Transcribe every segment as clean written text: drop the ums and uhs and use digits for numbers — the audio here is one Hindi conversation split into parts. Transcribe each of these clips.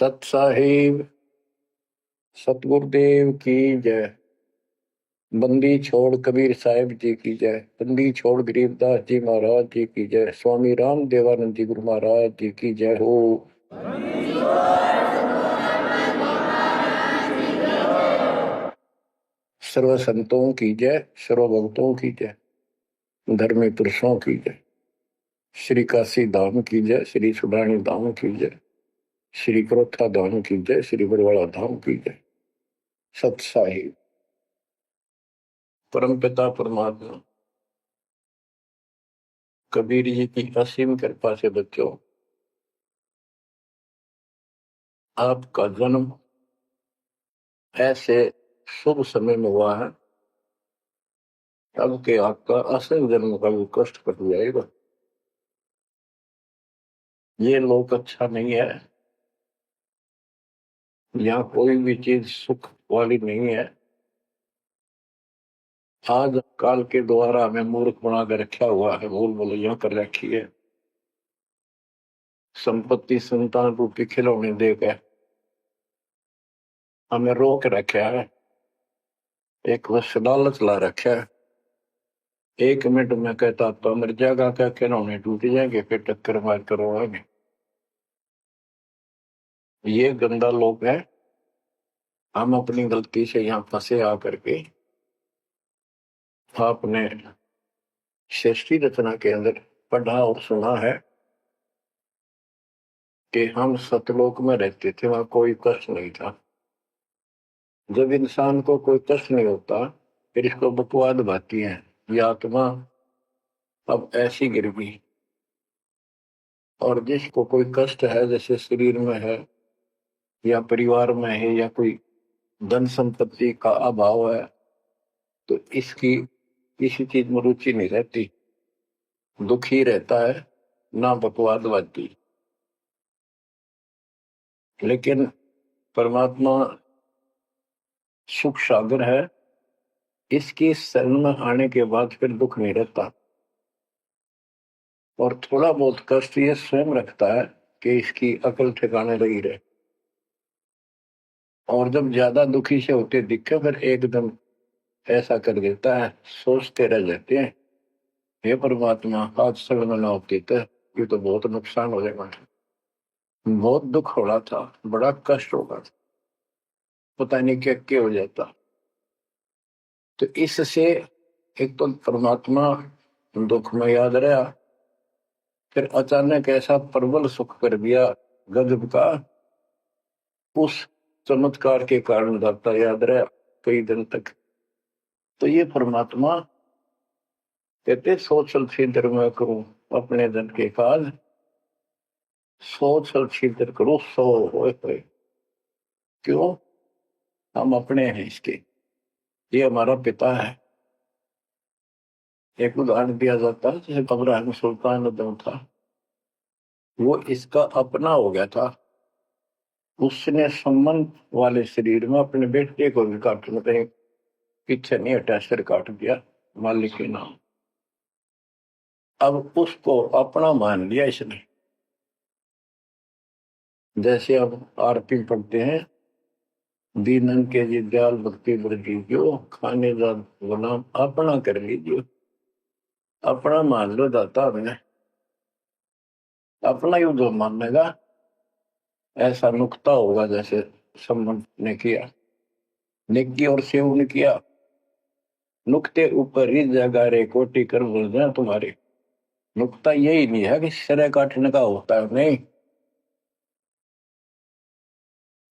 सत साहिब सतगुरुदेव की जय। बंदी छोड़ कबीर साहिब जी की जय। बंदी छोड़ गरीबदास जी महाराज जी की जय। स्वामी राम देवानंद जी गुरु महाराज जी की जय हो। सर्व संतों की जय, सर्व भक्तों की जय, धर्मी पुरुषों की जय। श्री काशी धाम की जय, श्री सुडानी धाम की जय, श्री क्रोथा धाम की जय, श्री बरवाड़ा धाम की जय। सत साहिब परम पिता परमात्मा कबीर जी की असीम कृपा से बच्चों, आपका जन्म ऐसे शुभ समय में हुआ है तब के आपका असल जन्म का भी कष्ट कट जाएगा। ये लोक अच्छा नहीं है, यहाँ कोई भी चीज सुख वाली नहीं है। आज काल के द्वारा हमें मूर्ख बना कर रखा हुआ है, भूल भुलैया कर रखी है। संपत्ति संतान रूपी खिलौने देकर हमें रोक रखा है, एक वश लालच ला रखा है। एक मिनट में कहता तो मर जाएगा, क्या खिलौने टूट जाएंगे, फिर टक्कर मार करवाएंगे। ये गंदा लोग है। हम अपनी गलती से यहाँ फंसे आकर के आपने सृष्टि रचना के अंदर पढ़ा और सुना है कि हम सतलोक में रहते थे, वहां कोई कष्ट नहीं था। जब इंसान को कोई कष्ट नहीं होता फिर इसको बकवाद भाती है, ये आत्मा अब ऐसी गिर गई। और जिसको कोई कष्ट है, जैसे शरीर में है या परिवार में है या कोई धन संपत्ति का अभाव है, तो इसकी किसी चीज में रुचि नहीं रहती, दुखी रहता है, ना बकवाद भाती। लेकिन परमात्मा सुख सागर है, इसकी शरण में आने के बाद फिर दुख नहीं रहता। और थोड़ा बहुत कष्ट ये स्वयं रखता है कि इसकी अकल ठिकाने लगी रहे। और जब ज्यादा दुखी से होते दिखे फिर एकदम ऐसा कर देता है, सोचते रह जाते हैं, हे परमात्मा आज शरण न होती तो ये तो बहुत नुकसान हो जाएगा, बहुत दुख हो रहा था, बड़ा कष्ट होगा, पता नहीं क्या क्या हो जाता। तो इससे एक तो परमात्मा दुख में याद रहा, फिर अचानक ऐसा प्रबल सुख कर दिया गजब का, उस चमत्कार के कारण दाता याद रहा कई दिन तक। तो ये परमात्मा कहते सोचल छिद्र में करूं अपने धन के काज, सोचल छिद्र करूं सो होए। क्यों? हम अपने हैं इसके, ये हमारा पिता है। एक उदाहरण दिया जाता है, जैसे अब्राहम सुल्तान उद्दम था, वो इसका अपना हो गया था। उसने संबंध वाले शरीर में अपने बेटे को भी काटने पे पीछे नहीं हटा, सिर काट दिया मालिक के नाम। अब उसको अपना मान लिया इसने। जैसे अब आरती पढ़ते हैं, दीनन के जी दयाल भक्ति बरजीजियो, खाने जा गुलाम अपना कर लीजिए। अपना मान लो दाता, हमने अपना ही जो मानेगा ऐसा नुकता होगा। जैसे संबंध ने किया, नेकी और सेव ने किया, नुकते ऊपर ही जगह रे कोटि कर बोल जाए तुम्हारे। नुकता यही नहीं है कि सिर काटने का होता है, नहीं,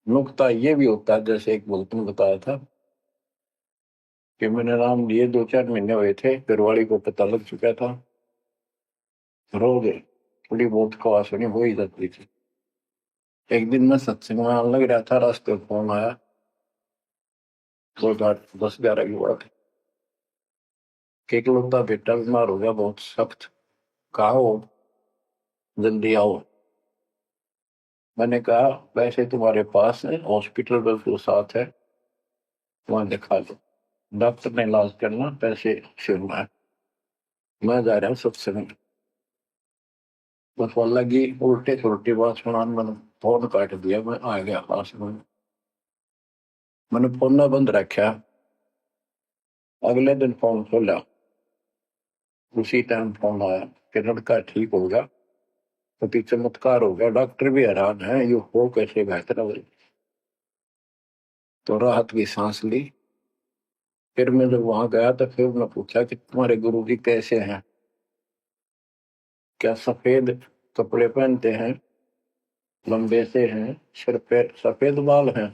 नुकता ये भी होता है। जैसे एक भक्त ने बताया था कि मैंने नाम लिए 2-4 महीने हुए थे, घरवाली को पता लग चुका था, रो गए, थोड़ी बहुत खवासनी हो ही जाती थी। एक दिन मैं सत्संग में आने लग रहा था, रास्ते में फोन आया, 10-11 की बात है, कि इकलौता बेटा बीमार हो गया बहुत सख्त, कहा हो, जल्दी आओ। मैंने कहा वैसे तुम्हारे पास है हॉस्पिटल बिल्कुल साथ है, वहां दिखा दो, डॉक्टर ने इलाज करना, पैसे शुरू है, मैं जा रहा हूँ सत्संग। बस वो लगी उल्टे सुलटी बात सुनाने, मैंने फोन काट दिया, मैं आ गया पास में, मैंने फोन ना बंद रखा। अगले दिन फोन खोला, उसी टाइम फोन आया कि लड़का ठीक हो गया, तो चमत्कार हो गया, डॉक्टर भी हैरान है, ये हो कैसे बेहतर हो। तो राहत की सांस ली। फिर मैं जब वहां गया तो फिर मैं पूछा कि तुम्हारे गुरु जी कैसे हैं, क्या सफेद कपड़े पहनते हैं, लंबे से हैं, सिर पे सफेद बाल हैं।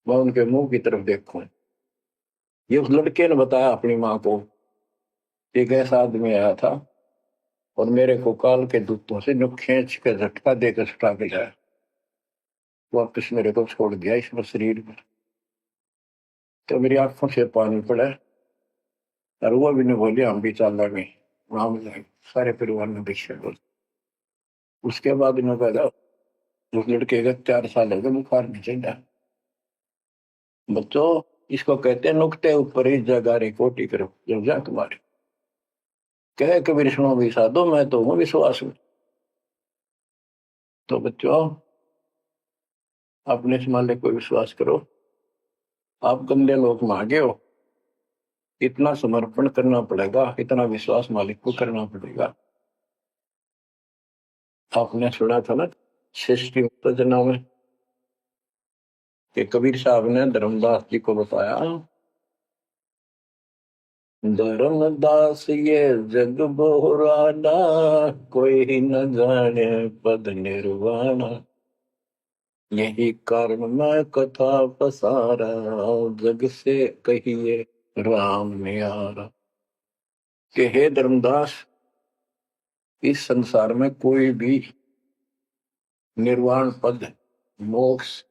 मैं उनके मुंह की तरफ देखूं, ये उस लड़के ने बताया अपनी माँ को, एक ऐसा आदमी आया था और मेरे को काल के दूतों से जो खींच के झटका देकर सुटा के लाया, वापस मेरे को छोड़ दिया इस शरीर में। तो मेरी आंखों से पानी पड़ा, और वो भी नहीं बोली, हम भी चल रहे वहां में सारे परिवार में दीक्षा बोल। उसके बाद इन्होंने कहा उस लड़के का 4 साल हो गए, बुखार नहीं चढ़ा। बच्चों, इसको कहते हैं नुकते ऊपर ही जगह रे कोटी करो जब जा तुम्हारे, कहे कबीर सुनो भी साधो, मैं तो हूँ विश्वास में। तो बच्चों, अपने से मालिक को विश्वास करो। आप गंदे लोग मांगे हो, इतना समर्पण करना पड़ेगा, इतना विश्वास मालिक को करना पड़ेगा। आपने सुना था ना सृष्टि उत्तेजना में कि कबीर साहब ने धर्मदास जी को बताया, धर्मदास ये जग बोराना, कोई न जाने पद निर्वाणा, यही कारण मैं कथा पसारा, जग से कहिए राम न्यारा। कि हे धर्मदास, इस संसार में कोई भी निर्वाण पद, मोक्ष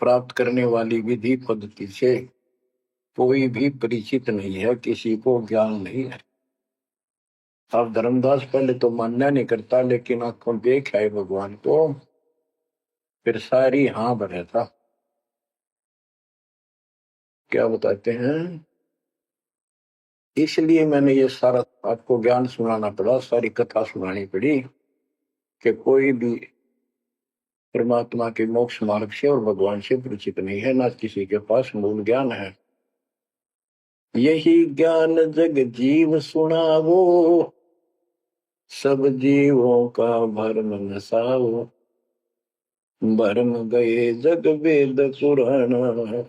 प्राप्त करने वाली विधि पद्धति से कोई भी परिचित नहीं है, किसी को ज्ञान नहीं है। अब धर्मदास पहले तो मानना नहीं करता, लेकिन आंखों देख आए भगवान को, फिर सारी हाँ भरे था। क्या बताते हैं, इसलिए मैंने ये सारा आपको ज्ञान सुनाना पड़ा, सारी कथा सुनानी पड़ी कि कोई भी परमात्मा के मोक्ष मार्ग से और भगवान से परिचित नहीं है, ना किसी के पास मूल ज्ञान है। यही ज्ञान जग जीव सुनावो, सब जीवों का भरम नसावो, भरम गए जग वेद पुराण,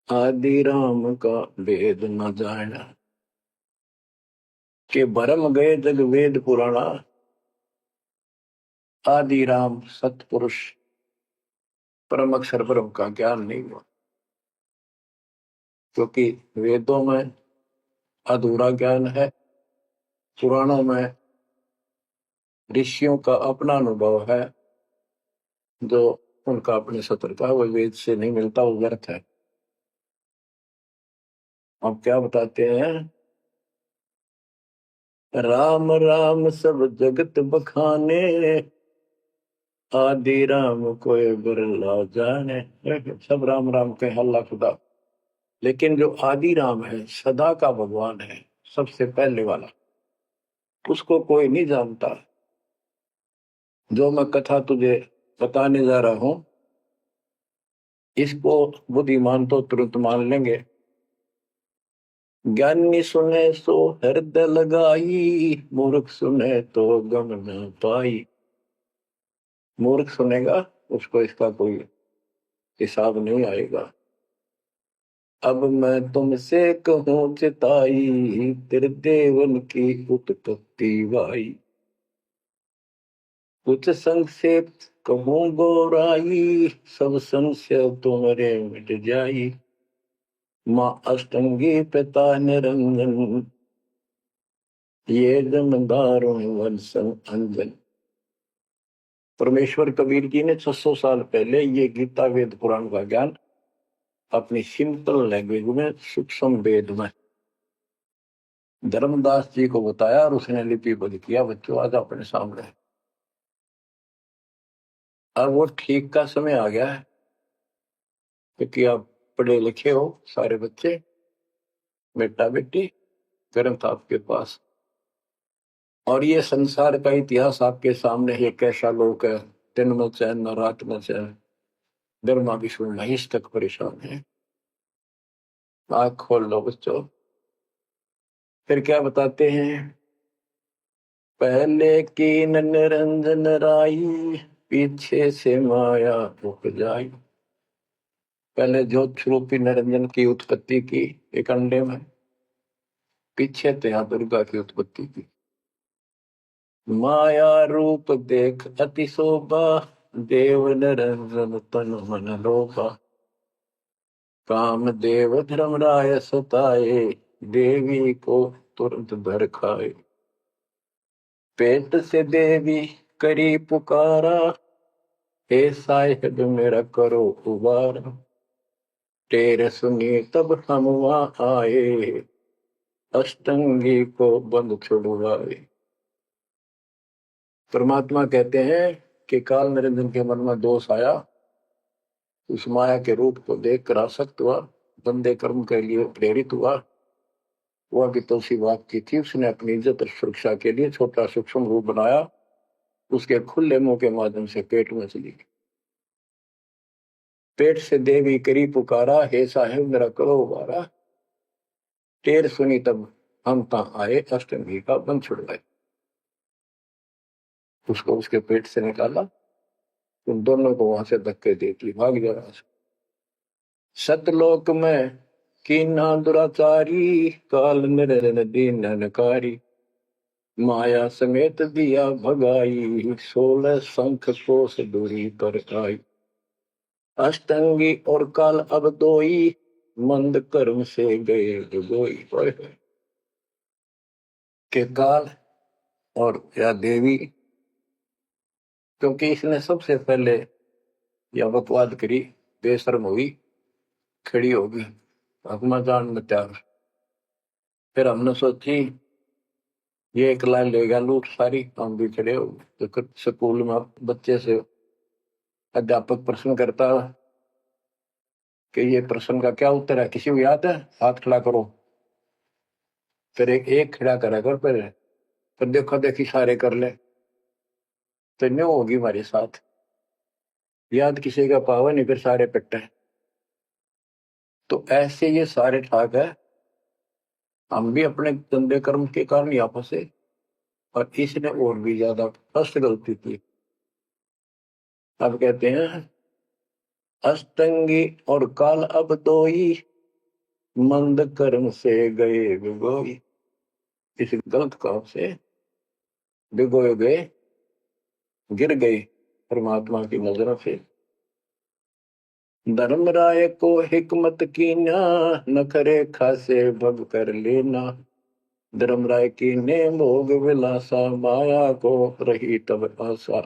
आदि राम का वेद न जाना। के भरम गए जग वेद पुराणा, आदि राम सतपुरुष परम अक्षर ब्रह्म का ज्ञान नहीं हुआ, क्योंकि वेदों में अधूरा ज्ञान है, पुराणों में ऋषियों का अपना अनुभव है, जो उनका अपने सत्र का, वो वेद से नहीं मिलता, वो व्यर्थ है। अब क्या बताते हैं, राम राम सब जगत बखाने, आदि राम कोई बिरला जाने। सब राम राम के हल्ला खुदा, लेकिन जो आदि राम है, सदा का भगवान है, सबसे पहले वाला, उसको कोई नहीं जानता। जो मैं कथा तुझे बताने जा रहा हूं, इसको बुद्धिमान तो तुरंत मान लेंगे, ज्ञानी सुने सो हृदय लगाई, मूर्ख सुने तो गम न पाई। मूर्ख सुनेगा, उसको इसका कोई हिसाब नहीं आएगा। अब मैं तुमसे कहूं चिताई, तेरे देवन की उत्पत्ति वाई, कुछ संक्षेप कहूं गौराई, सब संशय तुम्हारे मिट जाई। माँ अष्टंगी पिता निरंजन, ये जमदारों वंशन अंजन। परमेश्वर कबीर जी ने 600 साल पहले ये गीता वेद पुराण का ज्ञान अपनी सिंपल लैंग्वेज में, सूक्ष्म वेद में धर्मदास जी को बताया, और उसने लिपिबद्ध किया। बच्चों, आज अपने सामने। अब वो ठीक का समय आ गया है, क्योंकि आप पढ़े लिखे हो सारे बच्चे, बेटा बेटी, ग्रंथ आपके पास, और ये संसार का इतिहास आपके सामने है, कैसा लोक है, दिन में चैन न रात में चैन, ब्रह्मा विष्णु महेश तक परेशान है। आँख खोल लो बच्चों। फिर क्या बताते हैं, पहले की निरंजन राई, पीछे से माया उपजाई। पहले ज्योत स्वरूपी निरंजन की उत्पत्ति की एक अंडे में, पीछे त्या दुर्गा की उत्पत्ति की। माया रूप देख अति शोभा, देव निरंजन तन मन लोभा। काम देव धर्मराय सताए, देवी को तुरंत भर खाए। पेट से देवी करी पुकारा, हे साहिब मेरा करो उबारा। तेरे सुनी तब हम वहां आए, अष्टंगी को बंद छुड़वाए। परमात्मा कहते हैं कि काल निरंजन के मन में दोष आया, उस माया के रूप को देखकर आसक्त हुआ, बंदे कर्म के लिए प्रेरित हुआ। वह भी तुलसी बाग की थी, उसने अपनी इज्जत और सुरक्षा के लिए छोटा सूक्ष्म रूप बनाया, उसके खुले मुंह के माध्यम से पेट में चली गई। पेट से देवी करी पुकारा, हे साहिब मेरा करो उबारा। टेर सुनी तब हम तहां आए, अष्टंगी का बंध छुड़वाए। उसको उसके पेट से निकाला, उन दोनों को वहां से धक्के देती भाग जा रहा। सतलोक में कीना दुराचारी, काल निरंजन दीन नकारी। माया समेत दिया भगाई, 16 शंख कोस दूरी पर आई। अष्टंगी और काल अब दोई, मंद कर्म से गए डुबोई। के काल और या देवी, क्योंकि इसने सबसे पहले यह बकवाद करी, बेशर्म हुई, खड़ी होगी अपना जान में त्याग। फिर हमने सोची ये एक लाइन लेगा लूट सारी, हम भी खड़े हो। तो स्कूल में बच्चे से अध्यापक प्रश्न करता कि ये प्रश्न का क्या उत्तर है, किसी को याद है, हाथ खड़ा करो। फिर एक खड़ा करा कर, फिर देखो देखी सारे कर ले, तो न्यू होगी हमारे साथ। याद किसी का पावा नहीं, फिर सारे पिट्टे। तो ऐसे ये सारे ठाक है, हम भी अपने गंदे कर्म के कारण यहाँ फंसे, और इसने और भी ज्यादा फर्स्ट गलती की। अब कहते हैं अष्टंगी और काल अब दोई, मंद कर्म से गए भिगोई। इस गलत काम से भिगोए गए, गिर गए परमात्मा की नजरों से। धर्मराय को हिकमत कीना, नखरे खासे भग कर लेना। धर्मराय की ने भोग विलासा, माया को रही तब आशा।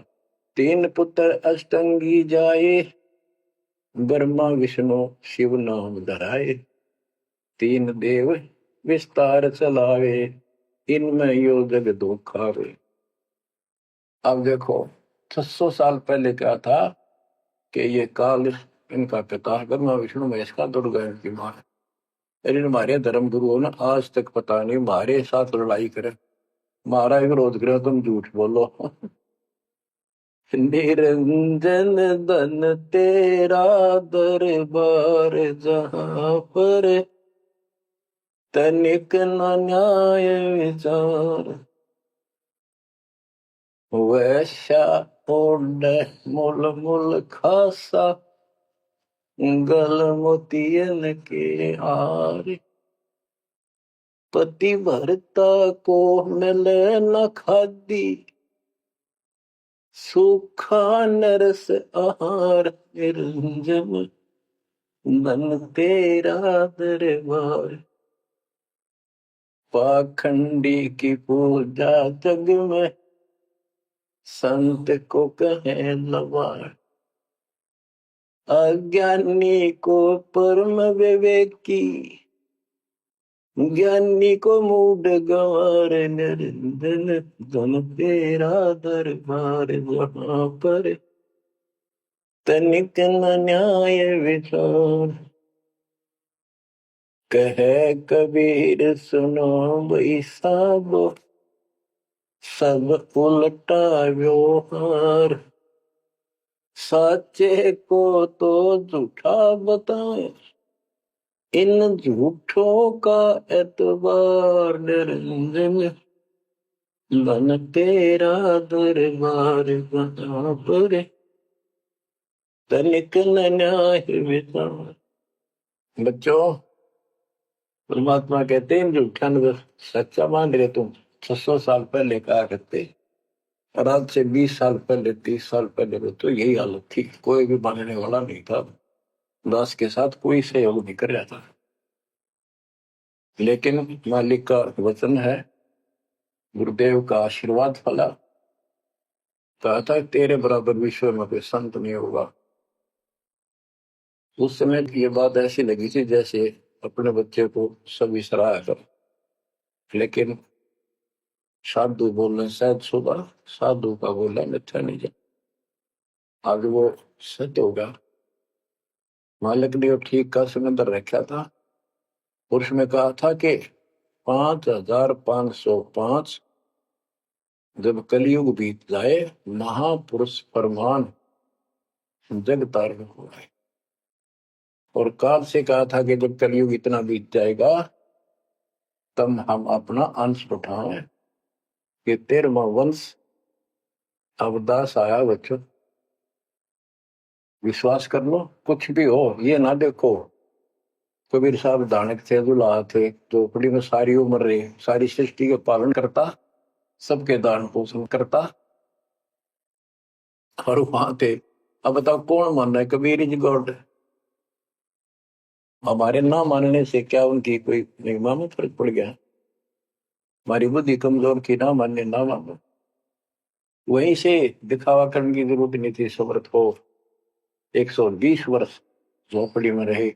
3 पुत्र अष्टंगी जाए, ब्रह्मा विष्णु शिव नाम धराए। 3 देव विस्तार चलावे, इनमें यो जग धोखावे। अब देखो 600 साल पहले क्या था कि ये काल इनका पिता ब्रह्मा विष्णु महेश का दौड़ गए इनकी मां। लेकिन हमारे धर्म गुरुओं ने आज तक पता नहीं हमारे साथ लड़ाई करे, हमारा विरोध करे, तुम झूठ बोलो। निरंजन धन तेरा दरबार, जहां पर तनिक न न्याय विचार। वैश्या ओढ़ मुल मुल खासा, गल मोतियन के हार। पति भरता को मिले न खादी, सूखा नरस आहार। निरंजन धन तेरा दरबार। पाखंडी की पूजा जग में, संत को कहे लवार। अज्ञानी को परम विवेकी, ज्ञानी को मूड गंवार। निरंजन धन तेरा दरबार, जहां पर तनिक न न्याय विचार। कहे कबीर सुनो भाई साबो, सब उल्टा व्यवहार। सच्चे को तो झूठा बताए, इन झूठों का एतबार निरंजन, बन तेरा दरबार बना पर तनिक न न्याय विचार। बच्चों, परमात्मा कहते हैं झूठा न सच्चा मान रहे तुम। 600 साल पहले कहा करते, और आज से 20 साल पहले 30 साल पहले तो यही हालत थी, कोई भी मानने वाला नहीं था, दास के साथ कोई सहयोग नहीं कर रहा था। लेकिन मालिक का वचन है, गुरुदेव का आशीर्वाद फला, कहा था तेरे बराबर विश्व में कोई संत नहीं होगा। उस समय ये बात ऐसी लगी थी जैसे अपने बच्चे को सभी सराहा कर, लेकिन साधु बोलने शायद सुबह, साधु का बोलना मिथ्या नहीं जा, आगे वो सत्य होगा। मालिक ने ठीक का समंदर रखा था, और उसमें कहा था कि 5505 जब कलयुग बीत जाए, महापुरुष फरमान जग तारण हो जाए। और काल से कहा था कि जब कलयुग इतना बीत जाएगा, तब हम अपना अंश उठाएं कि 13वां वंश अवदास आया। बच्चों, विश्वास कर लो, कुछ भी हो ये ना देखो। कबीर साहब दानक थे, दुल्हा थे, चौपड़ी में सारी उम्र रहे, सारी सृष्टि के पालन करता, सबके दान पोषण करता, और वहां थे। अब बताओ कौन मान रहा है? Kabir is God. हमारे ना मानने से क्या उनकी कोई निगमा में फर्क पड़ गया? हमारी बुद्धि कमजोर की, ना मानने ना मानो। वहीं से दिखावा करने की जरूरत नहीं थी। समर्थ हो 120 वर्ष झोपड़ी में रहे,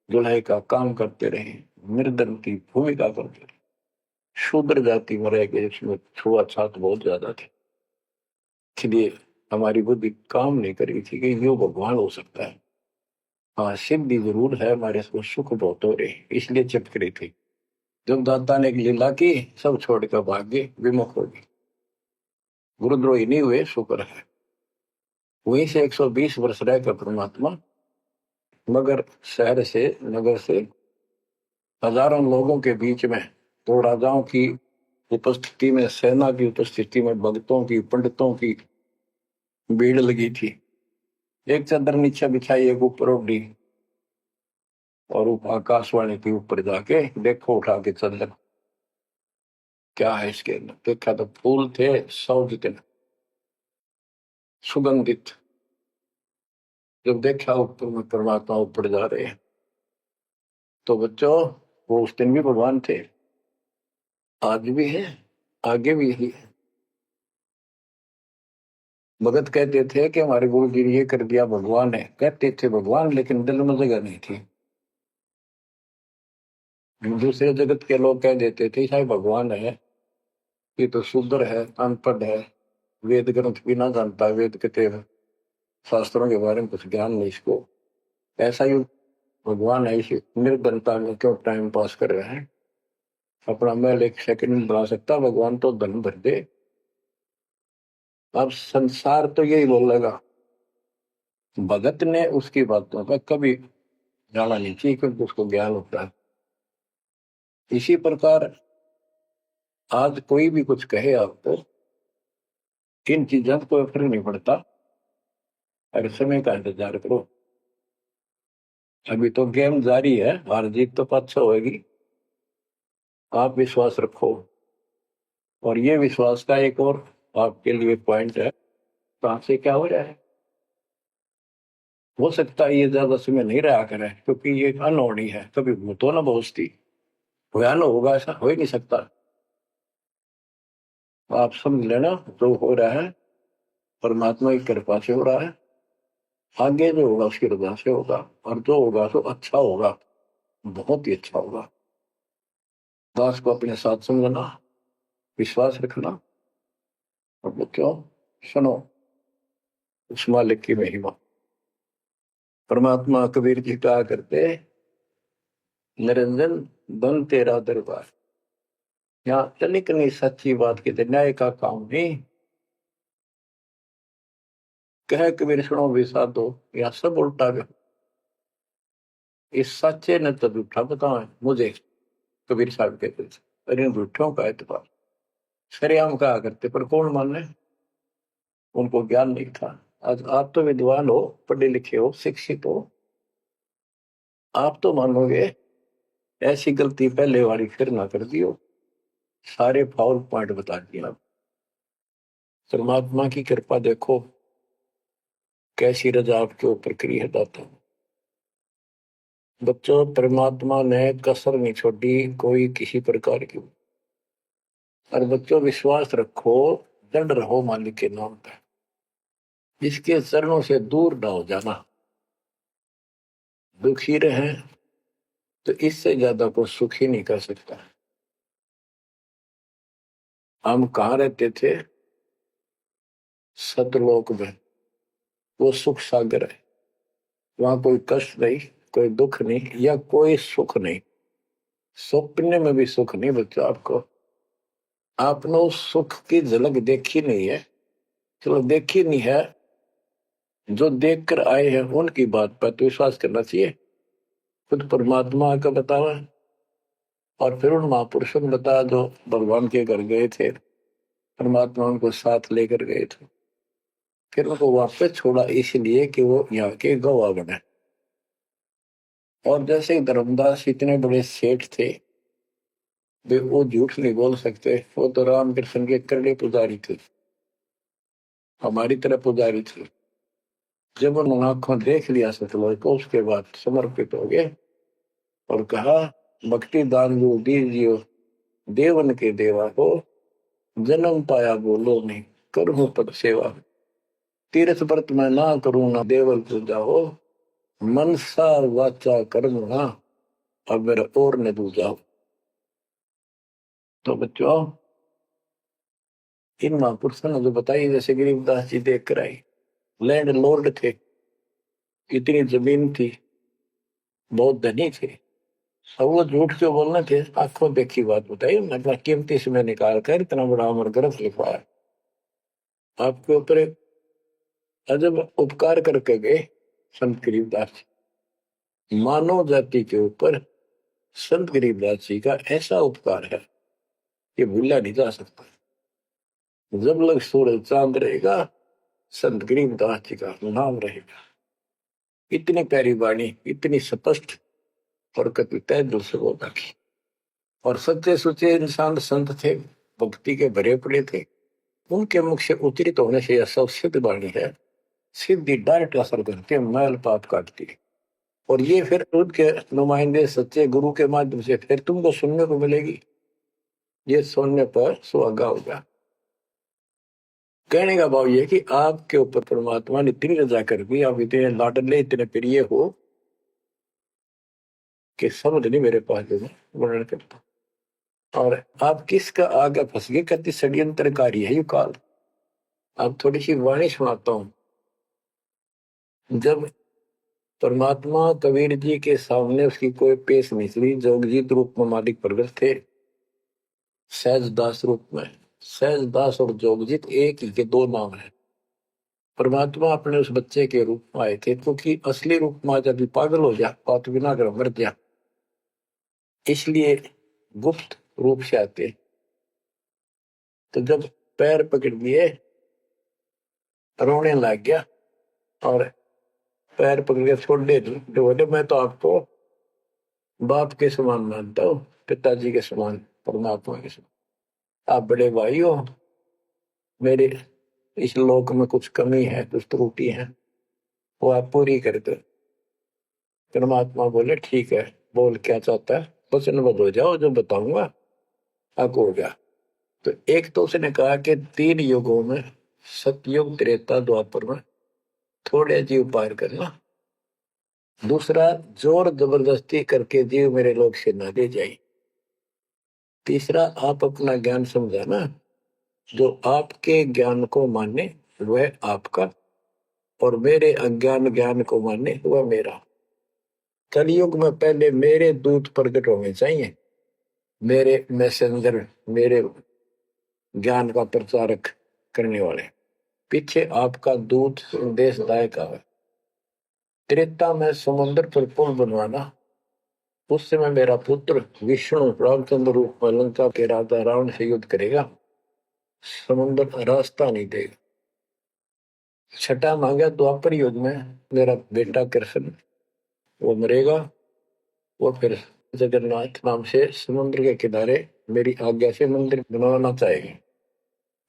दुल्हे का काम करते रहे, निर्धन की भूमिका करते रहे, शूद्र जाति में रह गए, इसमें छुआछूत बहुत ज्यादा थी। इसलिए हमारी बुद्धि काम नहीं करी थी कि यो भगवान हो सकता है। हाँ, सिद्धि जरूर है, हमारे सुख बहुत हो रहे, इसलिए चिपक रही थी। जब दाता ने एक लीला की, सब छोड़कर भाग गए, विमुख हो गए, गुरुद्रोही नहीं हुए, शुक्र है। वहीं से 120 वर्ष रहकर परमात्मा मगर शहर से, नगर से, हजारों लोगों के बीच में, तो राजाओं की उपस्थिति में, सेना की उपस्थिति में, भक्तों की, पंडितों की भीड़ लगी थी। एक चादर नीचे बिछाई, एक ऊपर ओढ़ी, और आकाशवाणी के ऊपर जाके देखो उठा के चादर, क्या है इसके अंदर? देखा तो फूल थे 100 जितने, सुगंधित। जब देखा ऊपर में परमात्मा ऊपर जा रहे हैं, तो बच्चों वो उस दिन भी भगवान थे, आज भी है, आगे भी यही है। भगत कहते थे कि हमारे गुरु जी ने ये कर दिया, भगवान है। कहते थे भगवान, लेकिन दिल में जगह नहीं थी। दूसरे जगत के लोग कह देते थे शायद भगवान है, ये तो शूद्र है, अनपढ़ है, वेद ग्रंथ भी ना जानता, वेद के शास्त्रों के बारे में कुछ ज्ञान नहीं इसको, ऐसा ही भगवान है, इसी निर्धनता में क्यों टाइम पास कर रहे हैं? अपना महल एक सेकंड में बना सकता, भगवान तो धन भर दे। अब संसार तो यही बोलेगा, भगत ने उसकी बातों का कभी जाना नहीं चाहिए, क्योंकि उसको ज्ञान होता है। इसी प्रकार आज कोई भी कुछ कहे आपको, इन चीजों को फर्क नहीं पड़ता, अगर समय का इंतजार करो। अभी तो गेम जारी है, हार जीत तो पाछा होगी, आप विश्वास रखो। और ये विश्वास का एक और आपके लिए पॉइंट है, कहां से क्या हो रहा है। हो सकता है ये ज्यादा समय नहीं रहा करे, क्योंकि ये अनहोनी है, कभी भूतो ना भोजती, भयान होगा ऐसा हो ही नहीं सकता। आप समझ लेना, जो हो रहा है परमात्मा की कृपा से हो रहा है, आगे जो होगा उसकी रजा से होगा, और जो होगा तो अच्छा होगा, बहुत ही अच्छा होगा। दास को अपने साथ समझना, विश्वास रखना, और वो क्यों सुनो उस मालिक की महिमा। परमात्मा कबीर जी कहा करते, निरंजन बन तेरा दरबार। यहाँ तनिक नहीं, सच्ची बात कहते, न्याय का काम नहीं, कह कबीर सुनो विसा दो, या सब उल्टा गया। इस सच्चे ने तो झूठा बताओ मुझे, कबीर साहब कहते थे, अरे झूठों का एतबार सरेआम कहा करते, पर कौन माने, उनको ज्ञान नहीं था। आज आप तो विद्वान हो, पढ़े लिखे हो, शिक्षित हो, आप तो मानोगे ऐसी गलती पहले वाली फिर ना कर दियो, सारे फाउल पॉइंट बता दिया। परमात्मा की कृपा देखो कैसी रजा आपके ऊपर करी है दाता। बच्चों, परमात्मा ने कसर नहीं छोड़ी कोई किसी प्रकार की। और बच्चों विश्वास रखो, दृढ़ रहो मालिक के नाम पर, इसके चरणों से दूर ना हो जाना। दुखी रहे तो इससे ज्यादा कोई सुखी नहीं कर सकता। हम कहाँ रहते थे? सतलोक में, वो सुख सागर है, वहां कोई कष्ट नहीं, कोई दुख नहीं, या कोई सुख नहीं। सपने में भी सुख नहीं बच्चों आपको। आपने उस सुख की झलक देखी नहीं है, चलो देखी नहीं है, जो देख कर आए हैं उनकी बात पर तो विश्वास करना चाहिए। खुद परमात्मा का बतावा, और फिर उन महापुरुषों ने बताया जो भगवान के घर गए थे, परमात्मा उनको साथ लेकर गए थे, फिर उनको वापस छोड़ा इसलिए कि वो यहाँ के गवाह बने। और जैसे धर्मदास इतने बड़े सेठ थे, वे वो झूठ नहीं बोल सकते, वो तो रामकृष्ण के करड़े पुजारी थे, हमारी तरह पुजारी थे। जब उन्होंने आंखों देख लिया सतलोक को, उसके बाद समर्पित हो गए और कहा, भक्ति दान जो दीजियो देवन के देवा को, जन्म पाया बोलो नहीं करूं पद सेवा। तीर्थ व्रत में ना करूं ना देवल पूजा हो, मनसा वाचा कर्म ना अब मेरा और न दूजा हो। तो बच्चों, इन महापुरुषों ने जो बताई, जैसे गरीबदास जी देख कर आई, लैंड लॉर्ड थे, इतनी जमीन थी, बहुत धनी थे, अब वो झूठ क्यों बोलने थे? आंखों देखी बात बताई, मतलब कीमती समय निकाल कर इतना बड़ा अमर ग्रंथ लिखवाया, आपके ऊपर एक अजब उपकार करके गए संत गरीबदास जी। मानव जाति के ऊपर संत गरीबदास जी का ऐसा उपकार है, ये भूला नहीं जा सकता। जब लग सूरज चांद रहेगा, संत गरीबदास जी का नाम रहेगा। इतनी प्यारी वाणी, इतनी स्पष्ट और कति तय दिल से बोला की। और सच्चे सुचे इंसान संत थे, भक्ति के भरे पड़े थे, उनके मुख से उच्चरित होने से यह सब सिद्ध वाणी है, सिद्धि डायरेक्ट असर करती है, मैल पाप काटती है। और ये फिर उनके नुमाइंदे सच्चे गुरु के माध्यम से फिर तुमको सुनने को मिलेगी, ये सुनने पर सुहागा होगा। कहने का भाव ये कि आपके ऊपर परमात्मा ने इतनी रजा कर दी, आप इतने लाडले इतने प्रिय हो कि समझ नहीं मेरे पास वर्णन करता। और आप किसका आगे फंस गए, कति षड्यंत्रकारी है ये काल। आप थोड़ी सी वाणी सुनाता हूं। जब परमात्मा कबीर जी के सामने उसकी कोई पेश नहीं चली, जोगजीत रूप में मालिक प्रगट थे, सहजदास रूप में। सहजदास और जोगजीत एक ही के दो नाम है। परमात्मा अपने उस बच्चे के रूप में आए थे, क्योंकि असली रूप में जब पागल हो जा, बात बिना कर मर जा, इसलिए गुप्त रूप से आते। तो जब पैर पकड़ लिए, रोने लग गया और पैर पकड़ के छोड़ दे, बोले मैं तो आपको बाप के समान मानता हूँ, पिताजी के समान, परमात्मा के समान। आप बड़े भाई हो, मेरे इस लोक में कुछ कमी है, कुछ त्रुटि है, वो आप पूरी कर दो। परमात्मा बोले ठीक है, बोल क्या चाहता है, वचनबद्ध हो जाओ, जो बताऊंगा आपको हो गया। तो एक तो उसने कहा कि 3 युगों में, सतयुग त्रेता द्वापर में थोड़े जीव पार करना। दूसरा, जोर जबरदस्ती करके जीव मेरे लोग से ना ले जाए। तीसरा, आप अपना ज्ञान समझाना, जो आपके ज्ञान को माने वह आपका, और मेरे अज्ञान ज्ञान को माने वह मेरा। कलयुग में पहले मेरे दूत प्रकट होने चाहिए, मेरे मैसेंजर, मेरे ज्ञान का प्रचारक करने वाले। पीछे आपका दूत संदेशदायक आवे। त्रेता में समुद्र पर पुल बनवाना। उस समय मेरा पुत्र विष्णु रामचंद्र रूप में लंका के राजा रावण से युद्ध करेगा, समुद्र रास्ता नहीं देगा। छठा मांगा द्वापर युग में मेरा बेटा कृष्ण वो मरेगा, वो फिर जगन्नाथ नाम से समुद्र के किनारे मेरी आज्ञा से मंदिर बनवाना चाहेगी।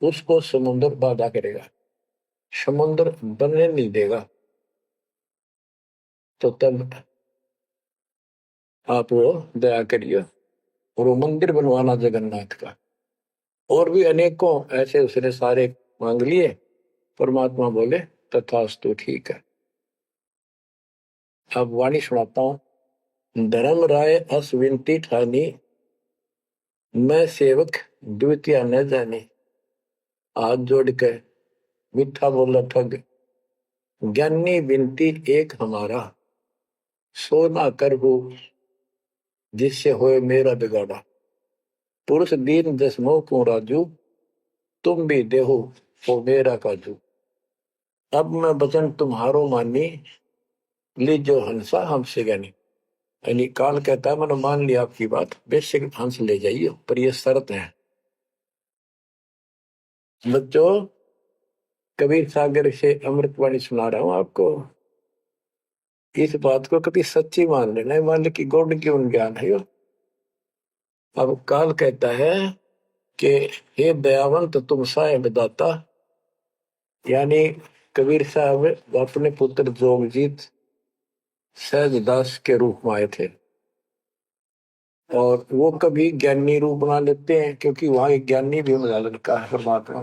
उसको समुद्र बाधा करेगा, समुद्र बनने नहीं देगा। तो तब आप वो दया करिए और वो मंदिर बनवाना जगन्नाथ का। और भी अनेकों ऐसे उसने सारे मांग लिए। परमात्मा बोले तथास्तु, ठीक है। अब वाणी सुनाता हूं। धर्म राय अस विनती ठानी, मैं सेवक द्वितीय न जानी। हाथ जोड़ के मीठा बोला ठग, ज्ञानी विनती एक हमारा। सो ना कर हो जिससे होए मेरा बिगाड़ा। पुरुष दीन जस मोह को राजू, तुम भी देहो वो मेरा काजू। अब मैं वचन तुम्हारो मानी, लीजो हंसा हमसे ज्ञानी। यानी काल कहता है मैंने मान लिया आपकी बात, बेशक हंस ले जाइए, पर यह शर्त है। बच्चों, कबीर सागर से अमृतवाणी सुना रहा हूं आपको। इस बात को कभी सच्ची मान लेना, मान की गौड़ की उन ज्ञान है। अब काल कहता है कि हे दयावंत तुम साहेब दाता, यानी कबीर साहब अपने पुत्र जोगजीत सहजदास के रूप में आए थे और वो कभी ज्ञानी रूप बना लेते हैं, क्योंकि वहां एक ज्ञानी भी बना लड़का है परमात्मा।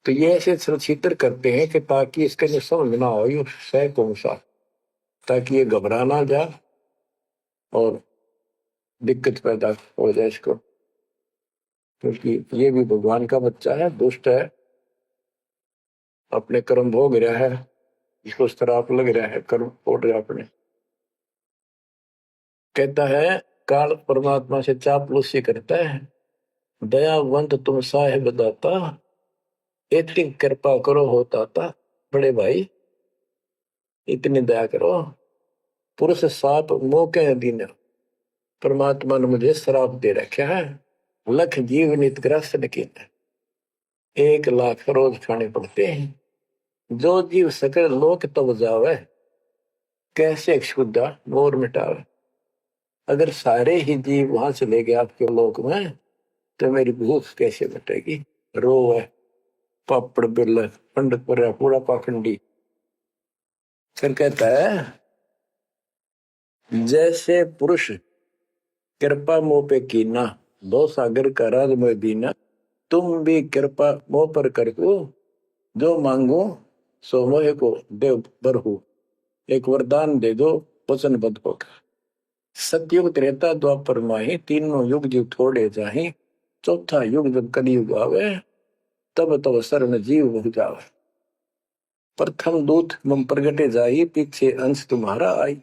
तो ये ऐसे सुचित्र करते हैं कि ताकि इसका जो समझ ना हो ये सह कौन सा, ताकि ये घबरा ना जाए और दिक्कत पैदा हो जाए इसको। क्योंकि ये भी भगवान का बच्चा है, दुष्ट है, अपने कर्म भोग रहा है, इसको श्राप लग रहा है, कर्म फोड़ रहा अपने। कहता है काल परमात्मा से चापलूसी करता है, दयावंत तुम साहेब दाता, इतनी कृपा करो होता था बड़े भाई, इतनी दया करो। पुरुष साप मोह के अधीन, परमात्मा ने मुझे श्राप दे रखा है। लख जीव नित ग्रस्त लेकिन 1,00,000 रोज खाने पड़ते हैं। जो जीव सकल लोक तब जावे, कैसे क्षुद्धा मोर मिटावे। अगर सारे ही जीव वहां चले गए आपके लोक में, तो मेरी भूख कैसे मिटेगी। रो है पापड़ बिल पंडित पर पूरा पाखंडी। फिर कहता है जैसे पुरुष कृपा मोह पे कीना, दो सागर का राज में दीना। तुम भी कृपा मोह पर कर दो, जो मांगो सो मोह को देव बरहु। एक वरदान दे दो वचनबद्ध होकर। सतयुग त्रेता द्वापर माही, तीनों युग जीव थोड़े जाही। चौथा युग जब कलयुग आवे, तब तब शरण जीव हो जावे। प्रथम दूत मम प्रगटे जाई, पीछे अंश तुम्हारा आई।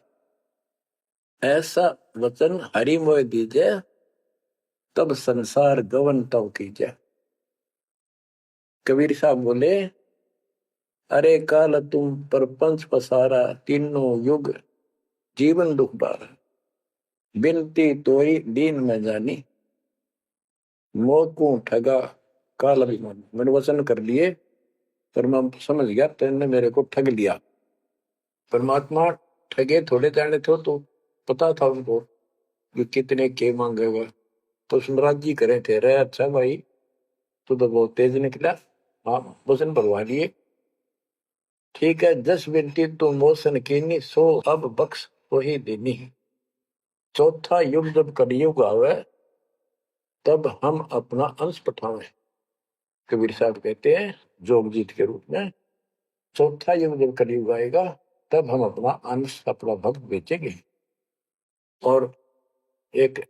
ऐसा वचन हरि मोह दीजे, तब संसार गवन तव कीजे। कबीर साहब बोले अरे काल तुम परपंच पसारा, तीनों युग जीवन दुख बार। बिनती तोई दीन में जानी, मोह को ठगा काल अभिमान। मैंने वचन कर लिए पर मैं समझ गया तेने मेरे को ठग लिया। परमात्मा ठगे थोड़े जाने थे, तो पता था उनको कि कितने के मांगेगा, तो सुनराज जी करे थे। रे अच्छा भाई तू तो बहुत तेज निकला, हाँ वचन भरवा लिए, ठीक है। 10 बिनती तो मोशन कीनी, सो अब बख्श वही देनी। चौथा युग जब कलयुग आवे, तब हम अपना अंश पठावे। कबीर साहब कहते हैं जोगजीत के रूप में, चौथा युग जब कलयुग आएगा, तब हम अपना अंश अपना भक्त बेचेंगे और एक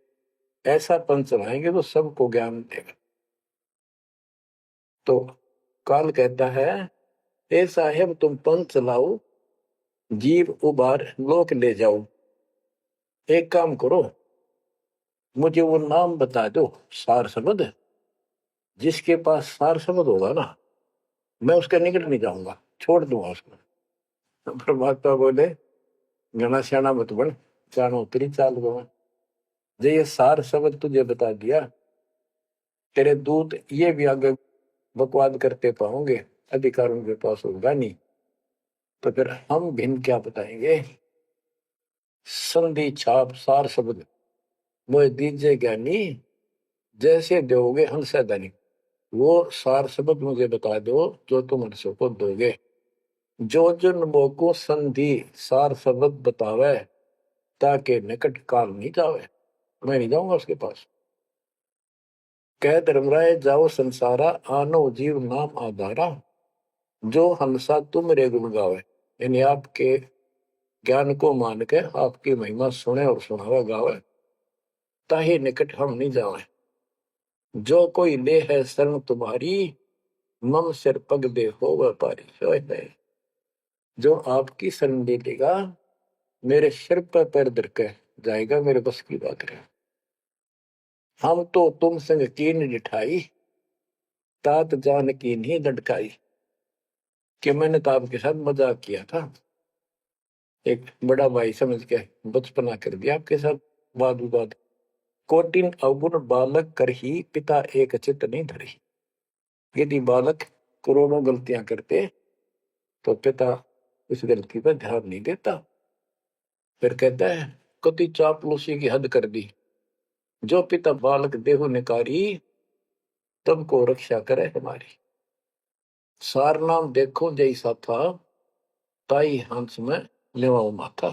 ऐसा पंच चलाएंगे तो सबको ज्ञान देगा। तो काल कहता है ए साहेब तुम पंथ चलाओ, जीव उबार लोक ले जाओ। एक काम करो, मुझे वो नाम बता दो सार शब्द, जिसके पास सार शब्द होगा ना, मैं उसके निकट नहीं जाऊंगा, छोड़ दूंगा उसको। तो परमात्मा बोले घना श्याणा मत बन, जानो तेरी चाल गवा। जे ये सार शब्द तुझे बता दिया, तेरे दूत ये भी आगे बकवाद करते पाओगे, अधिकार उनके पास होगा नहीं। तो फिर हम भिन्न क्या बताएंगे? संधि छाप सार शब्द मोह दीजिए ज्ञानी, जैसे दोगे हमसे धनी। वो सार शब्द मुझे बता दो जो तुम हमसे को दोगे। जो जन मोको संधि सार शब्द बतावे, ताकि निकट काल नहीं जावे, मैं नहीं जाऊंगा उसके पास। कह धर्मराय जाओ संसारा, आनो जीव नाम आधारा। जो हमसा तुम रे गुण गावे, यानी आपके ज्ञान को मान के आपकी महिमा सुने और सुनावे गावे, ताही निकट हम नहीं जावे। जो कोई ले है शरण तुम्हारी, मम सिर पग दे हो व्यापारी। जो आपकी शरण ले लेगा, मेरे सिर पर पैर धर के जाएगा, मेरे बस की बात है। हम तो तुम संग कीन जिठाई, तात जान की नहीं लटकाई। कि मैंने तो आपके साथ मजाक किया था, एक बड़ा भाई समझ के बचपना कर दिया आपके साथ, वाद विवाद। कोटिन अवगुण बालक कर ही, पिता एक चित नहीं धरी। यदि बालक करोड़ों गलतियां करते तो पिता उस गलती पर ध्यान नहीं देता। फिर कहता है कति चापलूसी की हद कर दी, जो पिता बालक देहु निकारी, तब को रक्षा करे हमारी। सार नाम देखो जैसा था, ताई हंस में लेवाओ माथा।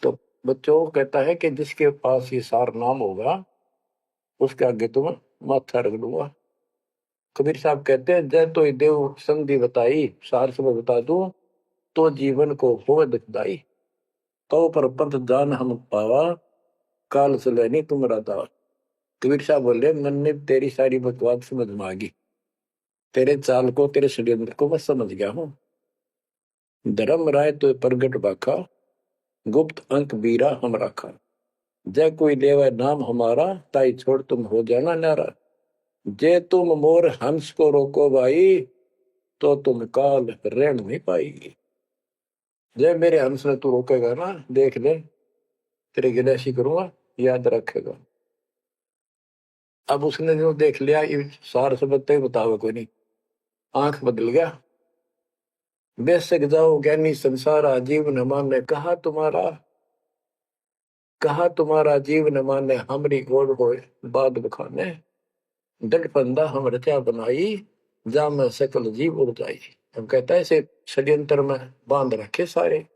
तो बच्चों कहता है कि जिसके पास ये सार नाम होगा, उसके आगे तुम माथा रख दूंगा। कबीर साहब कहते हैं जय तो देव संधि बताई, सार सब बता दूं तो जीवन को हो दुखदाई। तो पर पंथ जान हम पावा, काल चले नहीं तुम दावा। कबीर साहब बोले मैंने तेरी सारी बकवास समझ में आ गई, तेरे चाल को तेरे षड्यंत्र को मैं समझ गया हूँ। धर्म राय तो प्रगट बाखा, गुप्त अंक बीरा हम रखा। जय कोई लेवा नाम हमारा, ताई छोड़ तुम हो जाना नारा। जे तुम मोर हंस को रोको भाई, तो तुम काल रेण नहीं पाएगी। जय मेरे हंस ने तू रोकेगा ना, देख ले तेरे गिलेशी करूंगा, याद रखेगा। अब उसने जो देख लिया, ये सार से बत्ते बतावे कोई नहीं, आंख बदल गया। बेशक जाओ ज्ञानी संसार, जीव न माने कहा तुम्हारा जीव न माने, हमरी गोड़ हो बाद बखाने। दंड फंदा हम रचा बनाई, जा में सकल जीव उड़ जाई। हम कहता है इसे षड्यंत्र में बांध रखे सारे।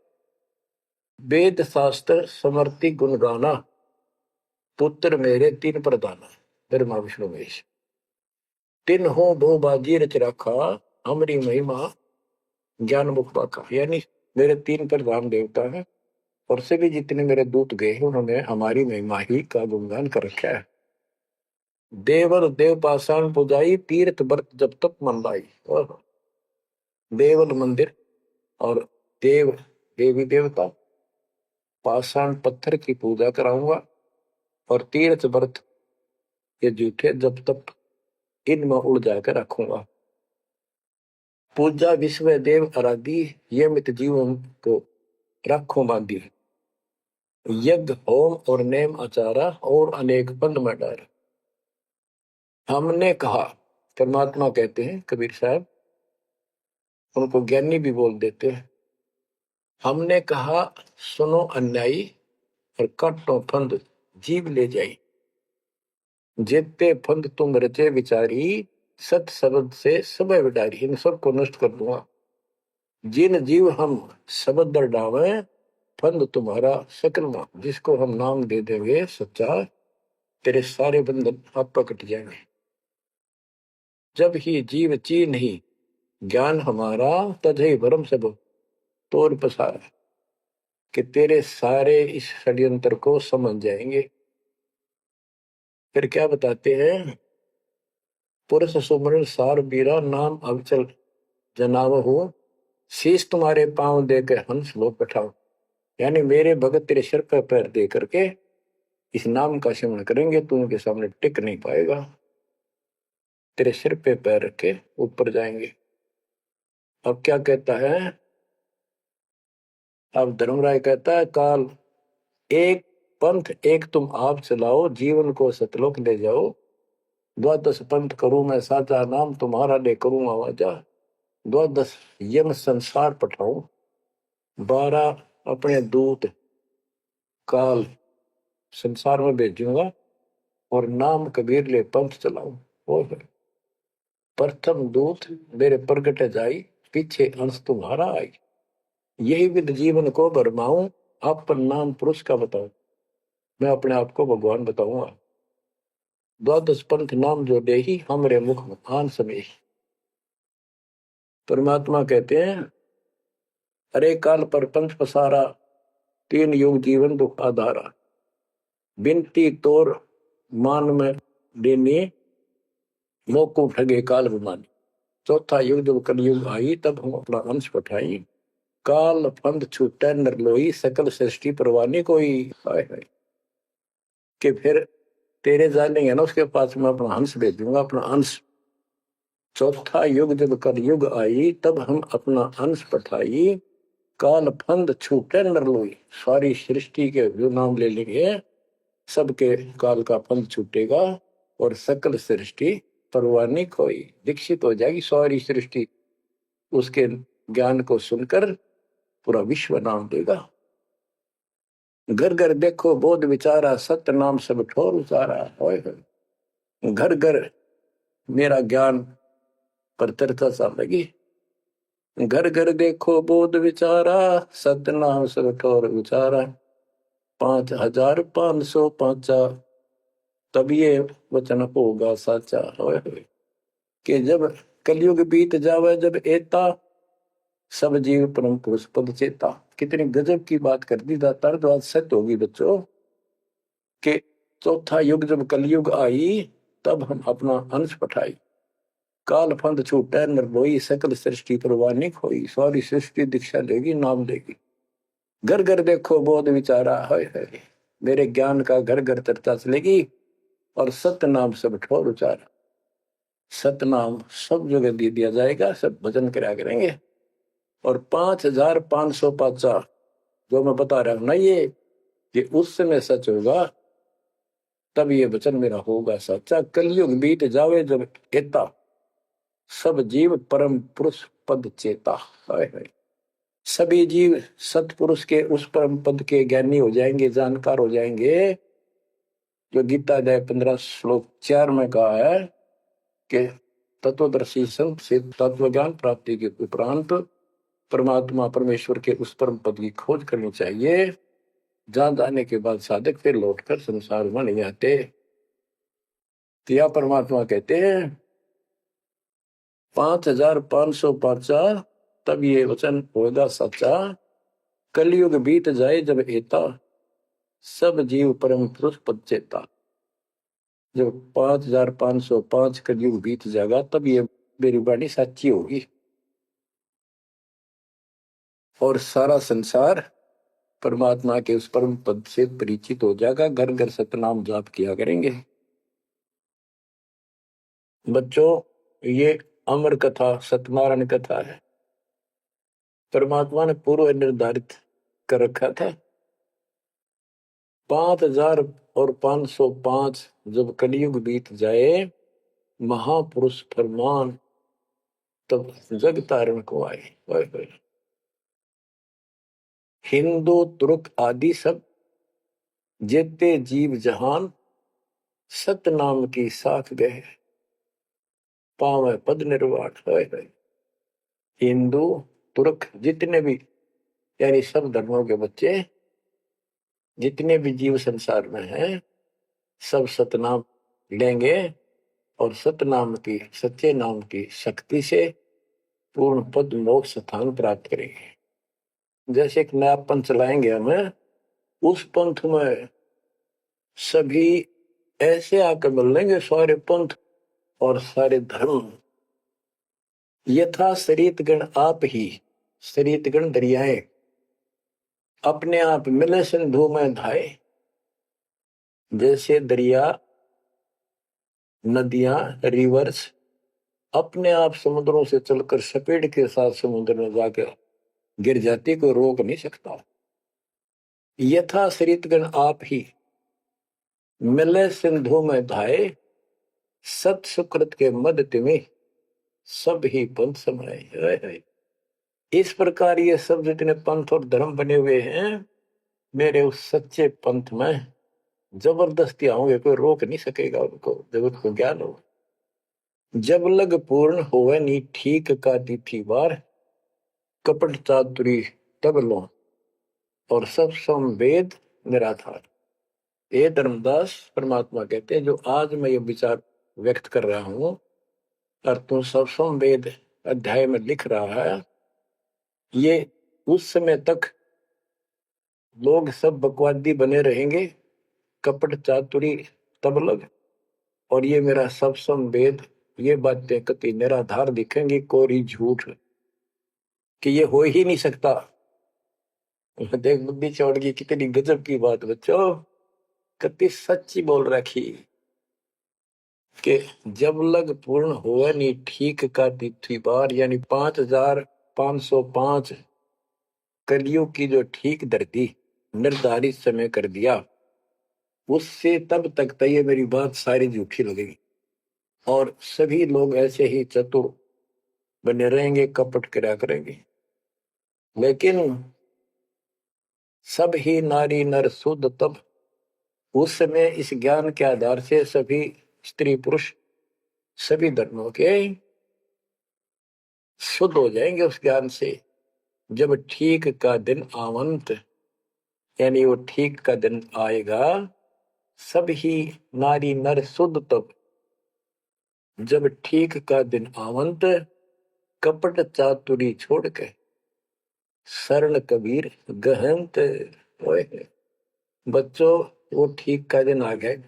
वेद शास्त्र समर्ति गुण गाना, पुत्र मेरे तीन प्रधाना। ब्रह्मा विष्णु महेश तीन हो भो बाजी रच रखा, हमरी महिमा ज्ञान मुख बाका। यानी मेरे तीन प्रधान देवता हैं, और से भी जितने मेरे दूत गए हैं, उन्होंने हमारी महिमा ही का गुणगान कर रखा है। देवल देव पाषाण पुजाई, तीर्थ व्रत जब तक मन लाई। देवल मंदिर और देव देवी देवता, पाषाण पत्थर की पूजा कराऊंगा, और तीर्थ व्रत ये जूठे जब तक इनमें उड़ जाकर रखूंगा। पूजा विश्व देव आराधी, ये मित जीवन को रखो बांधी। यज्ञ होम और नेम आचारा, और अनेक पंथ में डार। हमने कहा, परमात्मा कहते हैं कबीर साहब, उनको ज्ञानी भी बोल देते हैं। हमने कहा सुनो अन्यायी, और काटो फंद जीव ले जाई। जेते फंद तुम रचे विचारी, सत शब्द से सब विडारी। इन सबको नष्ट कर दूंगा। जिन जीव हम शब्द दर डावे, फंद तुम्हारा सकल मां। जिसको हम नाम दे देंगे सच्चा, तेरे सारे बंधन आप कट जाएंगे। जब ही जीव ची नहीं ज्ञान हमारा, तजहि भरम सब तोर पसारा। कि तेरे सारे इस षड्यंत्र को समझ जाएंगे। फिर क्या बताते हैं, पुरुष सुमरण सार बीरा, नाम अवचल जनाव हो। शीश तुम्हारे पांव देकर हंस लो बैठाओ। यानी मेरे भगत तेरे सिर पर पैर दे करके इस नाम का सिमरण करेंगे, तू उनके सामने टिक नहीं पाएगा। तेरे सिर पे पैर रखे ऊपर जाएंगे। अब क्या कहता है, अब धर्मराय कहता है, काल एक पंथ एक तुम आप चलाओ, जीवन को सतलोक ले जाओ। द्वादश पंथ करूं मैं साचा, नाम तुम्हारा ले करूं आवाजा। द्वादश यम संसार पठाऊं, 12 अपने दूत काल संसार में भेजूंगा, और नाम कबीर ले पंथ चलाऊं। वो है प्रथम दूत मेरे प्रगट जाई, पीछे अंश तुम्हारा आई। यही विध जीवन को भरमाऊं, अपन नाम पुरुष का बताऊं। मैं अपने आप को भगवान बताऊंगा। द्वादश पंथ नाम जो देही, हमरे मुख आन समय। परमात्मा कहते हैं, अरे काल पर पंथ पसारा, 3 युग जीवन दुख आधारा। बिनती तोर मान में देनी, मोको ठगे काल विमानी। चौथा युग जब कलयुग आई, तब हम अपना अंश पठाई। काल फंद छूटे नर लोई, सकल सृष्टि परवानी कोई। हाय हाय कि फिर तेरे जानेंगे ना उसके पास मैं अपना हंस भेजूंगा, अपना अंश। चौथा युग जब कलयुग आई, तब हम अपना अंश पठाई। काल फंद छूटे नर लोई, सारी सृष्टि के जो नाम ले लेंगे सबके काल का फंद छूटेगा, और सकल सृष्टि परवानी कोई। दीक्षित हो जाएगी सारी सृष्टि, उसके ज्ञान को सुनकर पूरा विश्व नाम देगा। घर घर देखो बोध विचारा, सत्य नाम सब ठोर उचारा। घर घर मेरा ज्ञान पर चर्चा चल लगी। घर घर देखो बोध विचारा, सत्य नाम सब ठोर उचारा। 5505 तब ये वचन होगा साचा। कि जब कलयुग बीत जावे, जब एता सब जीव परम पुरुष पद चेता। कितनी गजब की बात कर दी दातार, जो आज सत्य होगी बच्चों। कि चौथा युग जब कलयुग आई, तब हम अपना अंश पठाई। काल फंद छूटे निर्भोई, सकल सृष्टि परवानी खोई। सारी सृष्टि दीक्षा लेगी, नाम लेगी। घर घर देखो बोध विचारा, है मेरे ज्ञान का घर घर चर्चा चलेगी, और सत्य नाम सब ठोर उचारा। सत्य नाम सब जगह दे दिया जाएगा, सब भजन करा करेंगे। और 5505 जो मैं बता रहा हूं ना, ये उस समय सच होगा, तब ये वचन मेरा होगा सच्चा। कलयुग बीत जावे जब एता, सब जीव परम पुरुष पद चेता। हाय सभी जीव सतपुरुष के उस परम पद के ज्ञानी हो जाएंगे, जानकार हो जाएंगे। जो गीता अध्याय 15 श्लोक 4 में कहा है कि तत्वदर्शी संत से तत्व ज्ञान प्राप्ति के उपरांत परमात्मा परमेश्वर के उस परम पद की खोज करनी चाहिए। जहां जाने के बाद साधक फिर लौटकर संसार में नहीं आते। तो परमात्मा कहते हैं 5505 तब ये वचन होगा सच्चा। कलयुग बीत जाए जब एता, सब जीव परम पुरुष पद चेता। जब 5505 कलयुग बीत जाएगा, तब ये मेरी वाणी सच्ची होगी, और सारा संसार परमात्मा के उस परम पद से परिचित हो जाएगा। घर घर सतनाम जाप किया करेंगे। बच्चों, ये अमर कथा सत्यनारायण कथा है। परमात्मा ने पूर्व निर्धारित कर रखा था। 5505 जब कलयुग बीत जाए, महापुरुष फरमान तब जग तारण को आए। हिंदू तुर्क आदि सब जेते जीव जहान, सत्य नाम की साख गए, पावे पद निर्वाण। हिंदू तुर्क जितने भी, यानी सब धर्मों के बच्चे, जितने भी जीव संसार में हैं, सब सतनाम लेंगे, और सतनाम की, सच्चे नाम की शक्ति से पूर्ण पद मोक्ष स्थान प्राप्त करेंगे। जैसे एक नया पंथ चलाएंगे हमें, उस पंथ में सभी ऐसे आकर मिल लेंगे, सारे पंथ और सारे धर्म। यथा शरीतगण आप ही, शरीतगण दरियाएं अपने आप मिले सिंधु में धाए। जैसे दरिया, नदियां, रिवर्स अपने आप समुद्रों से चलकर सपेट के साथ समुद्र में जाकर गिर जाती, कोई रोक नहीं सकता। यथा सरितगण आप ही मिले सिंधु में धाये, सत सुकृत के मद तिमिह सब ही पंथ समाये। इस प्रकार ये सब जितने पंथ और धर्म बने हुए हैं, मेरे उस सच्चे पंथ में जबरदस्ती आऊंगे, कोई रोक नहीं सकेगा उनको, जगत को ज्ञान हो। जब लग पूर्ण होवे नी ठीक का तिथि बार, कपट चातुरी तब लो और सब संवेद निराधार। ये धर्मदास परमात्मा कहते हैं, जो आज मैं ये विचार व्यक्त कर रहा हूं और तुम सब संवेद अध्याय में लिख रहा है, ये उस समय तक लोग सब बकवादी बने रहेंगे, कपट चातुरी तबलग, और ये मेरा सब संवेद, ये बातें कति निराधार दिखेंगी, कोरी झूठ, कि ये हो ही नहीं सकता। देख बुद्धि छोड़ की कितनी गजब की बात बच्चों, कति सच्ची बोल रखी कि जब लग पूर्ण हुआ नहीं ठीक का तिथि बार, यानी 5505 कलियुग की जो ठीक धरती निर्धारित समय कर दिया, उससे तब तक तो ये मेरी बात सारी झूठी लगेगी और सभी लोग ऐसे ही चतुर बने रहेंगे, कपट करा करेंगे। लेकिन सब ही नारी नर शुद्ध तब, उस समय इस ज्ञान के आधार से सभी स्त्री पुरुष सभी धर्मों के शुद्ध हो जाएंगे उस ज्ञान से। जब ठीक का दिन आवंत, यानी वो ठीक का दिन आएगा, सब ही नारी नर शुद्ध तब, जब ठीक का दिन आवंत, कपट चातुरी छोड़ के सरल कबीर गहंत। बच्चों, वो ठीक का दिन आ गए,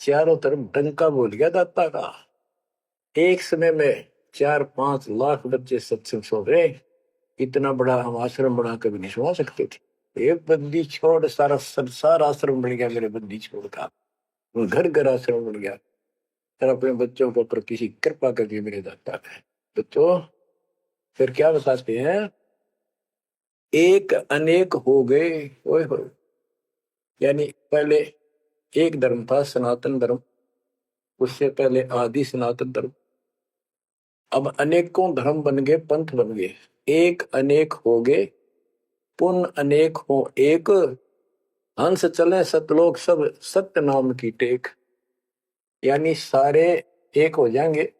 चारों तरफ डंका बोल गया दाता का। एक समय में 4-5 लाख बच्चे सत्संग सुन रहे, इतना बड़ा हम आश्रम बना कभी नहीं सुना सकते थे। एक बंदी छोड़ सारा संसार आश्रम बन गया, मेरे बंदी छोड़ का घर घर आश्रम बन गया। और अपने बच्चों के ऊपर किसी कृपा करके मेरे दाता है। बच्चों फिर क्या बताते हैं, एक अनेक हो गए। ओए हो, यानी पहले एक धर्म था सनातन धर्म, उससे पहले आदि सनातन धर्म, अब अनेकों धर्म बन गए, पंथ बन गए। एक अनेक हो गए, पुन अनेक हो एक, हंस चले सतलोक सब सत्य नाम की टेक। यानी सारे एक हो जाएंगे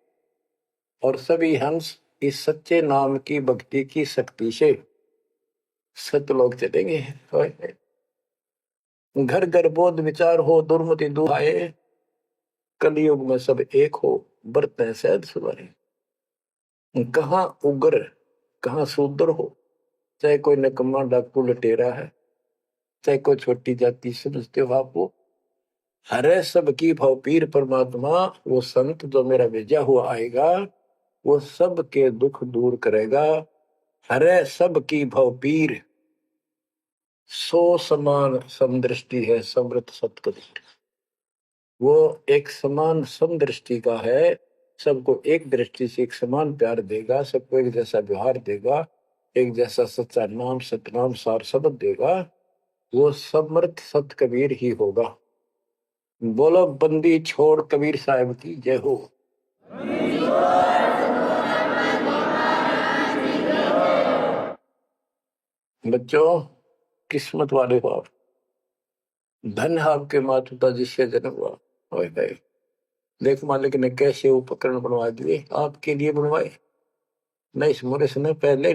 और सभी हंस इस सच्चे नाम की भक्ति की शक्ति से सतलोक चलेंगे। घर घर बोध विचार हो, दुर्मति दूर आए, कलयुग में सब एक हो, बरतें सहज सुधारे। कहाँ उग्र कहाँ शूद्र हो, चाहे कोई नकम्मा डाकू लटेरा है, चाहे कोई छोटी जाति समझते हो आप, वो हरे सबकी भाव पीर परमात्मा, वो संत जो मेरा भेजा हुआ आएगा, वो सब के दुख दूर करेगा। हरे सबकी भाव पीर, सो समान समदृष्टि है समृत सतकबीर। वो एक समान समदृष्टि का है, सबको एक दृष्टि से एक समान प्यार देगा, सबको एक जैसा व्यवहार देगा, एक जैसा सच्चा नाम सतनाम सार शब्द देगा। वो समर्थ सत कबीर ही होगा। बोलो बंदी छोड़ कबीर साहब की जय हो। बच्चों, किस्मत वाले हो आप, धन है आपके माता पिता जिससे जन्म हुआ। देख मालिक ने कैसे उपकरण बनवा दिए, आपके लिए बनवाए। न इस मुरे समय पहले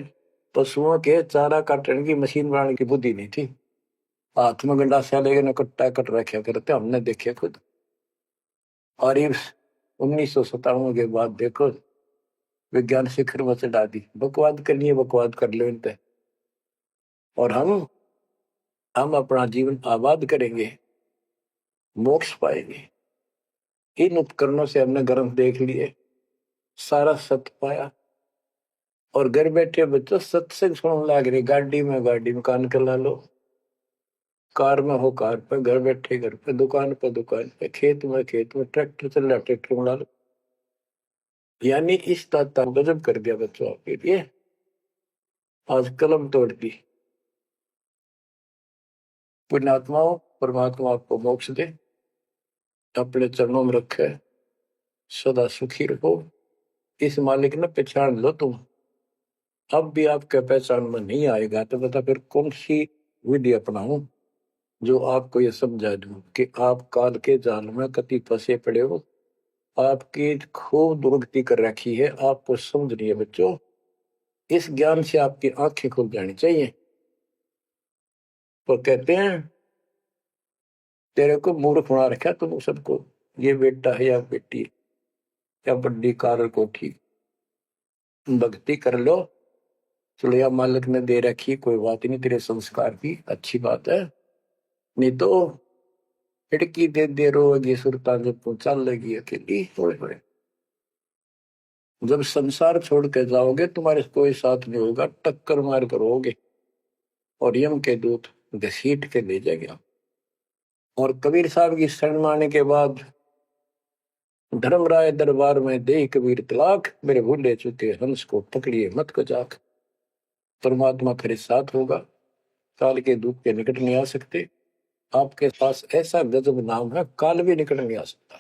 पशुओं के चारा काटने की मशीन बनाने की बुद्धि नहीं थी। हाथ में गंडासा लेके न कट्टा कट रखे करते, हमने देखे खुद। और ये 1997 के बाद देखो विज्ञान शिखर में चढ़ा दी। बकवाद करनी है, बकवाद कर लो इन पे, और हम अपना जीवन आबाद करेंगे, मोक्ष पाएंगे। इन उपकरणों से हमने ग्रंथ देख लिए, सारा सत्य पाया, और घर बैठे बच्चों सत्संग सुनने लग रहे। गाड़ी में कान कर ला लो, कार में हो कार पे, घर बैठे घर पे, दुकान पे दुकान पे, खेत में ट्रैक्टर चल रहा ट्रैक्टर में ला लो। यानी इस दाता ने गजब कर दिया बच्चों आपके लिए, आज कलम तोड़ दी। पुण्यात्माओं, परमात्मा आपको मोक्ष दे, अपने चरणों में रखे, सदा सुखी रहो। इस मालिक ने पहचान लो तुम। अब भी आपके पहचान में नहीं आएगा तो बता फिर कौन सी विधि अपनाऊं जो आपको ये समझा दूं कि आप काल के जाल में कति फंसे पड़े हो। आपकी खूब दुर्गति कर रखी है, आपको समझ रही है बच्चों। इस ज्ञान से आपकी आंखें खुल जानी चाहिए। तो कहते हैं तेरे को मूर्ख बना रखा तुम सबको, ये बेटा है या बेटी है या बड्डी कार कोठी, भक्ति कर लो। चलो या मालिक ने दे रखी, कोई बात नहीं, तेरे संस्कार की अच्छी बात है। नहीं तो खिड़की दे रोगी सुरता जब तू चल लगी अकेली। होए जब संसार छोड़ के जाओगे तुम्हारे कोई साथ नहीं होगा, टक्कर मार करोगे और यम के दूत घसीट के ले जाएगा। और कबीर साहब की शरण माने के बाद धर्मराय दरबार में दे कबीर तलाक, मेरे भूले चुके हंस को पकड़िए मत को जाक। परमात्मा खरे साथ होगा, काल के दूत के निकट नहीं आ सकते। आपके पास ऐसा गजब नाम है, काल भी निकट नहीं आ सकता।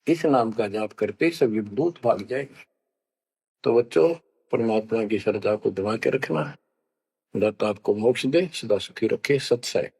इस नाम का जाप करते सभी दूत भाग जाएंगे। तो बच्चों, परमात्मा की श्रद्धा को दबा के रखना है। दाता आपको मोक्ष दे, सदा सुखी रखे। सत्सय।